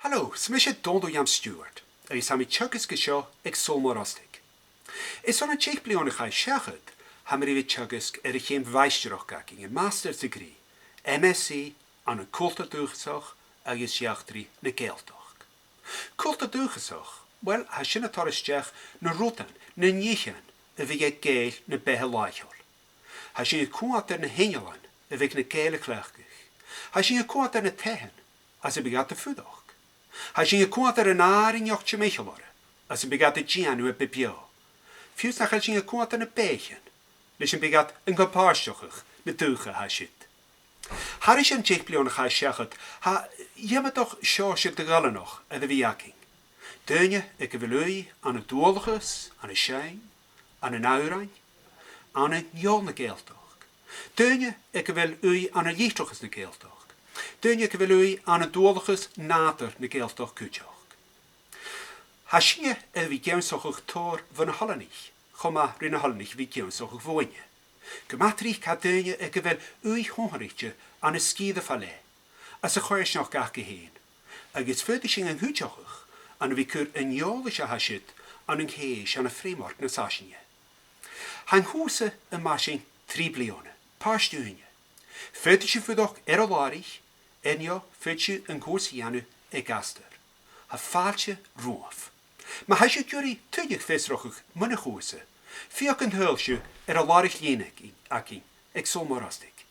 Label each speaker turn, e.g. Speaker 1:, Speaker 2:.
Speaker 1: Hallo, smisje dondo jam Stuart. Is ha mi tjugus gesho ag solmorostig. Is on a cheik blion ag Gàidhealtachd, ha mi rivit tjugus geen weishteroch gaking, een master's degree, MSc aan een Cultar Dùthchasach agus Eachdraidh na Gàidhealtachd. Cultar Dùthchasach, wel, ha sin a taristeach na rutan, na níchan, a vi ag Gael na behe laichol. Ha sin a kuater na hengelan, a vi na Gaelic lechgich. Ha sin a kuater na tehen, as a begat de fudach. Ha sin a kuater an aring jochtje mechalore, as a begat de gianu a bibio. Fius nach ha sin a kuater na bechen, leis an begat an gopárstochach na dúcha ha sit. Har is an tjek blion a Gàidhealtachd, ha jemme toch sjoosje de galle nog a de viaking. Deunje ik evaluie aan een doolgus, aan een schein, aan een uirain, aan een jol na Gàidhealtachd. Deunje ik evaluie aan een Eachdraidh na Gàidhealtachd. Deunje ik evaluie aan een doolgus nater na Gàidhealtachd kuchach. Ha sinje vi geunsochach tor van a hallenich, choma rin a hallenich vi geunsochach woonje. Gematrich ha deunje ik evel ui hongeritje aan een skiede falle, as a choirs nog gach geheen. Agus födishing an huchachach, an vi kur een jolische hasit an een gees aan een framework na sashinje. Han huse een machine 3 blione, paar stuunje. Födische fudoch erolarich, enjo födische een koers janu e gaster. Ha faaltje roof. Maar has je jury tuig vesrochig munne huse, fiak een hulsje erolarich lienek aking, ek solmorastig.